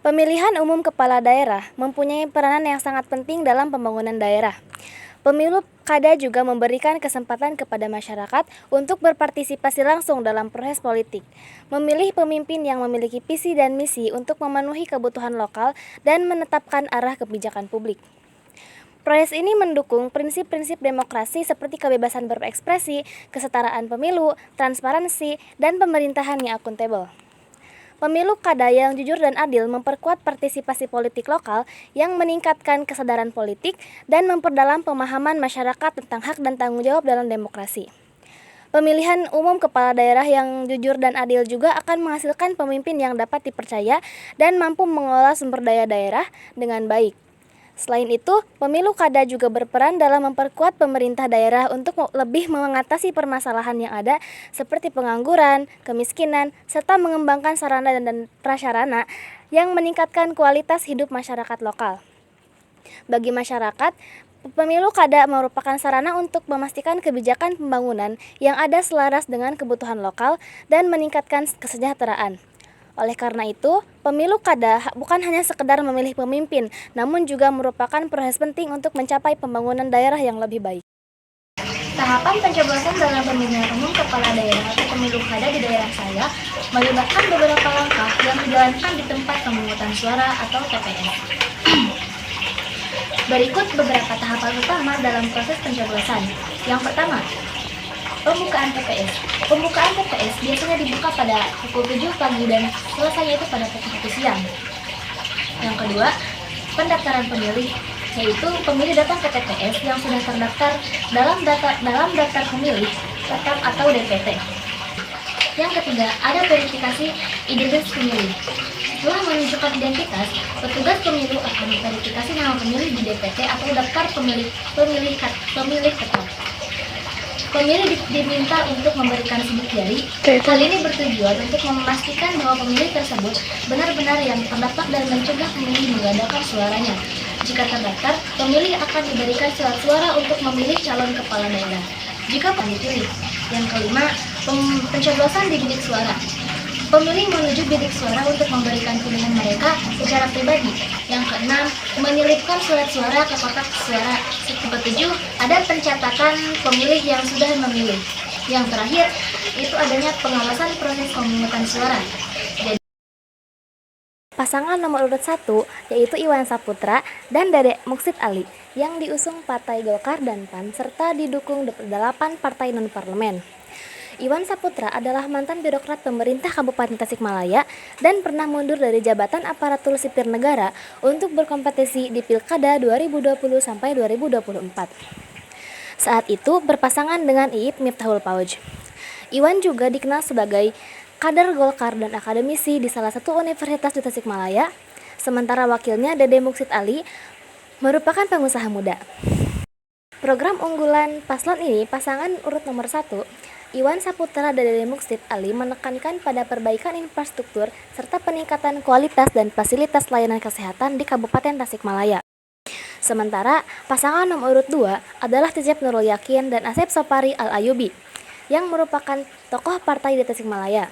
Pemilihan umum kepala daerah mempunyai peranan yang sangat penting dalam pembangunan daerah. Pemilu kada juga memberikan kesempatan kepada masyarakat untuk berpartisipasi langsung dalam proses politik, memilih pemimpin yang memiliki visi dan misi untuk memenuhi kebutuhan lokal dan menetapkan arah kebijakan publik. Proses ini mendukung prinsip-prinsip demokrasi seperti kebebasan berekspresi, kesetaraan pemilu, transparansi, dan pemerintahan yang akuntabel. Pemilu kada yang jujur dan adil memperkuat partisipasi politik lokal yang meningkatkan kesadaran politik dan memperdalam pemahaman masyarakat tentang hak dan tanggung jawab dalam demokrasi. Pemilihan umum kepala daerah yang jujur dan adil juga akan menghasilkan pemimpin yang dapat dipercaya dan mampu mengelola sumber daya daerah dengan baik. Selain itu, pemilu kada juga berperan dalam memperkuat pemerintah daerah untuk lebih mengatasi permasalahan yang ada seperti pengangguran, kemiskinan, serta mengembangkan sarana dan prasarana yang meningkatkan kualitas hidup masyarakat lokal. Bagi masyarakat, pemilu kada merupakan sarana untuk memastikan kebijakan pembangunan yang ada selaras dengan kebutuhan lokal dan meningkatkan kesejahteraan. Oleh karena itu, pemilu kada bukan hanya sekedar memilih pemimpin, namun juga merupakan proses penting untuk mencapai pembangunan daerah yang lebih baik. Tahapan pencoblosan dalam pemilihan umum kepala daerah atau pemilu kada di daerah saya melibatkan beberapa langkah yang dijalankan di tempat pemungutan suara atau TPS. Berikut beberapa tahapan utama dalam proses pencoblosan. Yang pertama, pembukaan TPS. Pembukaan TPS biasanya dibuka pada pukul 7 pagi dan selesainya itu pada pukul 1 siang. Yang kedua, pendaftaran pemilih, yaitu pemilih datang ke TPS yang sudah terdaftar dalam daftar pemilih tetap atau DPT. Yang ketiga, ada verifikasi identitas pemilih. Setelah menunjukkan identitas, petugas pemilu akan memverifikasi nama pemilih di DPT atau daftar pemilih tetap. Pemilih diminta untuk memberikan sidik jari. Hal ini bertujuan untuk memastikan bahwa pemilih tersebut benar-benar yang terdaftar dan mencegah pemilih menggandakan suaranya. Jika terdaftar, pemilih akan diberikan surat suara untuk memilih calon kepala daerah jika dipilih. Yang kelima, pencoblosan di bilik suara. Pemilih menuju bilik suara untuk memberikan pilihan mereka secara pribadi. Yang keenam, menyelipkan surat suara ke kotak suara. Yang ketujuh, ada pencatatan pemilih yang sudah memilih. Yang terakhir, itu adanya pengawasan proses pemungutan suara. Pasangan nomor urut 1 yaitu Iwan Saputra dan Dedek Muksid Ali yang diusung Partai Golkar dan PAN serta didukung 8 partai non-parlemen. Iwan Saputra adalah mantan birokrat pemerintah Kabupaten Tasikmalaya dan pernah mundur dari jabatan aparatur sipil negara untuk berkompetisi di Pilkada 2020 sampai 2024. Saat itu berpasangan dengan Iip Miftahul Pauj. Iwan juga dikenal sebagai kader Golkar dan akademisi di salah satu universitas di Tasikmalaya, sementara wakilnya Dede Muksid Ali merupakan pengusaha muda. Program unggulan paslon ini, pasangan urut nomor 1, Iwan Saputra dan Dede Muksid Ali menekankan pada perbaikan infrastruktur serta peningkatan kualitas dan fasilitas layanan kesehatan di Kabupaten Tasikmalaya. Sementara pasangan nomor urut 2 adalah Cecep Nurul Yakin dan Asep Sopari Al-Ayubi yang merupakan tokoh partai di Tasikmalaya.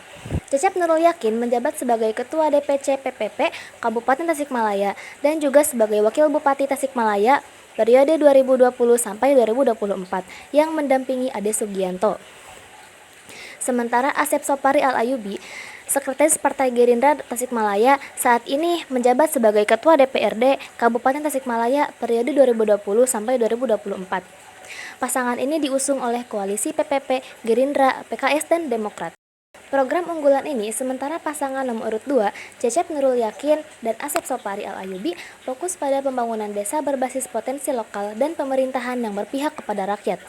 Cecep Nurul Yakin menjabat sebagai Ketua DPC PPP Kabupaten Tasikmalaya dan juga sebagai Wakil Bupati Tasikmalaya periode 2020 sampai 2024 yang mendampingi Ade Sugianto. Sementara Asep Sopari Al-Ayubi, Sekretaris Partai Gerindra Tasikmalaya, saat ini menjabat sebagai Ketua DPRD Kabupaten Tasikmalaya periode 2020 sampai 2024. Pasangan ini diusung oleh koalisi PPP, Gerindra, PKS, dan Demokrat. Program unggulan ini, sementara pasangan nomor urut 2, Cecep Nurul Yakin dan Asep Sopari Al-Ayubi, fokus pada pembangunan desa berbasis potensi lokal dan pemerintahan yang berpihak kepada rakyat.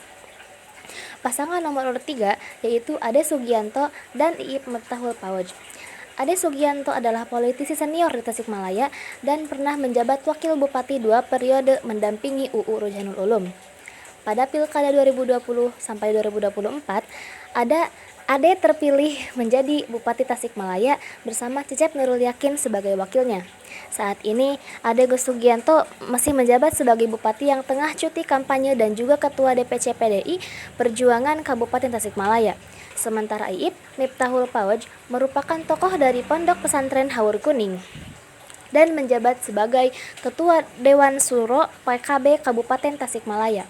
Pasangan nomor urut 3 yaitu Ade Sugianto dan Iip Miftahul Pauj. Ade Sugianto adalah politisi senior di Tasikmalaya dan pernah menjabat Wakil Bupati 2 periode mendampingi UU Ruzanul Ulum. Pada Pilkada 2020 sampai 2024, Ade terpilih menjadi Bupati Tasikmalaya bersama Cecep Nurul Yakin sebagai wakilnya. Saat ini, Ade Sugianto masih menjabat sebagai Bupati yang tengah cuti kampanye dan juga Ketua DPC PDI Perjuangan Kabupaten Tasikmalaya. Sementara Iip Miftahul Pauj merupakan tokoh dari Pondok Pesantren Haur Kuning. dan menjabat sebagai Ketua Dewan Suro PKB Kabupaten Tasikmalaya.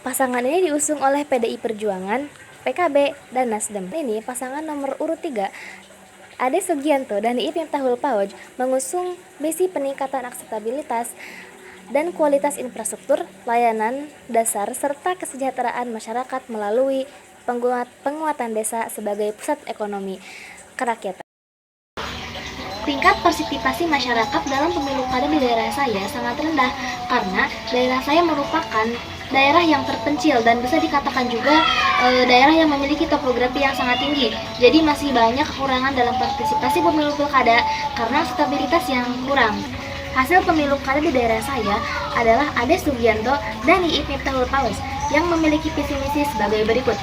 Pasangan ini diusung oleh PDI Perjuangan, PKB, dan Nasdem. Ini pasangan nomor urut 3, Ade Sugianto dan Iip Miftahul Fauj, mengusung misi peningkatan akseptabilitas dan kualitas infrastruktur, layanan dasar, serta kesejahteraan masyarakat melalui penguatan desa sebagai pusat ekonomi kerakyatan. Tingkat partisipasi masyarakat dalam pemilu kada di daerah saya sangat rendah karena daerah saya merupakan daerah yang terpencil dan bisa dikatakan juga daerah yang memiliki topografi yang sangat tinggi. Jadi masih banyak kekurangan dalam partisipasi pemilu pilkada karena stabilitas yang kurang. Hasil pemilu kada di daerah saya adalah Ade Sugianto dan Iip Miftahul Fauj yang memiliki visi misi sebagai berikut.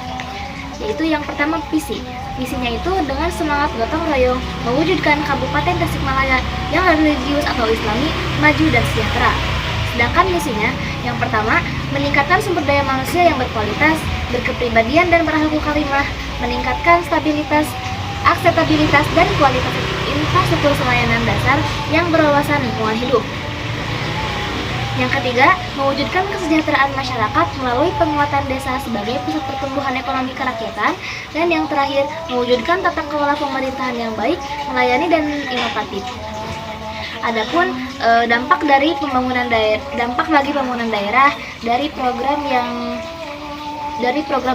Yaitu yang pertama visi. Visinya itu dengan semangat gotong royong mewujudkan Kabupaten Tasikmalaya yang religius atau Islami, maju dan sejahtera. Sedangkan misinya yang pertama, meningkatkan sumber daya manusia yang berkualitas, berkepribadian dan berakhlak karimah, meningkatkan stabilitas, akseptabilitas dan kualitas infrastruktur layanan dasar yang berwawasan lingkungan hidup. Yang ketiga, mewujudkan kesejahteraan masyarakat melalui penguatan desa sebagai pusat pertumbuhan ekonomi kerakyatan. Dan yang terakhir, mewujudkan tata kelola pemerintahan yang baik, melayani dan inovatif. Adapun dampak bagi pembangunan daerah dari program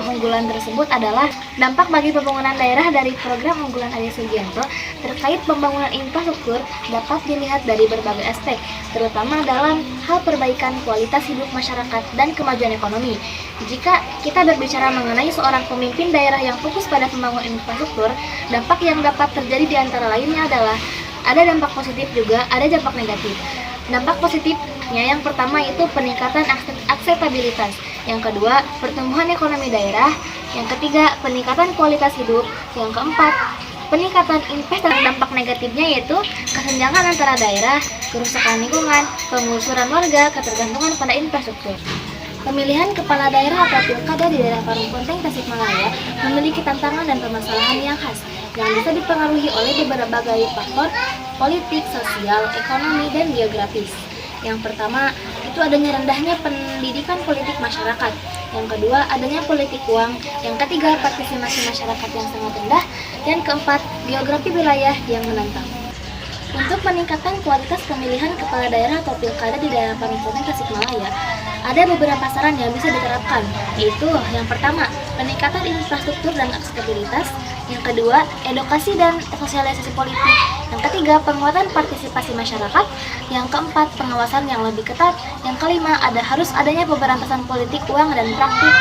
unggulan tersebut adalah dampak bagi pembangunan daerah dari program unggulan Ade Sugianto terkait pembangunan infrastruktur dapat dilihat dari berbagai aspek, terutama dalam hal perbaikan kualitas hidup masyarakat dan kemajuan ekonomi. Jika kita berbicara mengenai seorang pemimpin daerah yang fokus pada pembangunan infrastruktur, dampak yang dapat terjadi di antara lainnya adalah ada dampak positif juga, ada dampak negatif. Dampak positifnya yang pertama itu peningkatan akseptabilitas, yang kedua pertumbuhan ekonomi daerah, yang ketiga peningkatan kualitas hidup, yang keempat peningkatan investasi. Dampak negatifnya yaitu kesenjangan antara daerah, kerusakan lingkungan, penggusuran warga, ketergantungan pada infrastruktur. Pemilihan kepala daerah atau pilkada di daerah Parungponteng, Tasikmalaya memiliki tantangan dan permasalahan yang khas yang bisa dipengaruhi oleh berbagai faktor politik, sosial, ekonomi, dan geografis. Yang pertama, itu adanya rendahnya pendidikan politik masyarakat. Yang kedua, adanya politik uang. Yang ketiga, partisipasi masyarakat yang sangat rendah. Dan keempat, geografi wilayah yang menantang. Untuk meningkatkan kualitas pemilihan kepala daerah atau pilkada di daerah Parungponteng, Tasikmalaya, ada beberapa saran yang bisa diterapkan, yaitu yang pertama, peningkatan infrastruktur dan akseptabilitas. Yang kedua, edukasi dan sosialisasi politik. Yang ketiga, penguatan partisipasi masyarakat. Yang keempat, pengawasan yang lebih ketat. Yang kelima, harus adanya pemberantasan politik uang dan praktik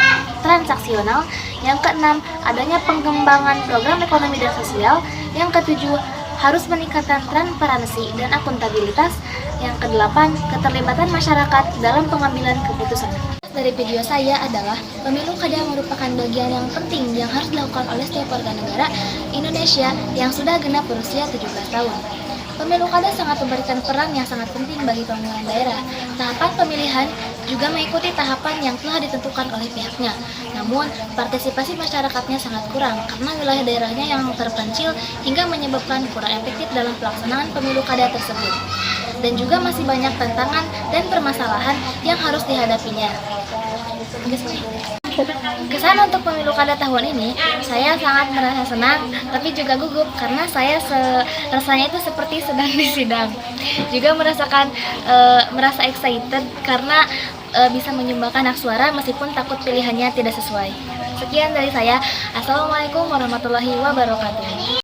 transaksional. Yang keenam, adanya pengembangan program ekonomi dan sosial. Yang ketujuh, harus meningkatkan transparansi dan akuntabilitas. Yang kedelapan, keterlibatan masyarakat dalam pengambilan keputusan. Dari video saya adalah pemilu kada merupakan bagian yang penting yang harus dilakukan oleh setiap warga negara Indonesia yang sudah genap berusia 17 tahun. Pemilu kada sangat memberikan peran yang sangat penting bagi pemilihan daerah. Tahapan pemilihan juga mengikuti tahapan yang telah ditentukan oleh pihaknya. Namun, partisipasi masyarakatnya sangat kurang karena wilayah daerahnya yang terpencil hingga menyebabkan kurang efektif dalam pelaksanaan pemilu kada tersebut. Dan juga masih banyak tantangan dan permasalahan yang harus dihadapinya. Kesan untuk pemilu kada tahun ini, saya sangat merasa senang, tapi juga gugup karena saya rasanya itu seperti sedang di sidang. Juga merasa excited karena bisa menyumbangkan hak suara meskipun takut pilihannya tidak sesuai. Sekian dari saya. Assalamualaikum warahmatullahi wabarakatuh.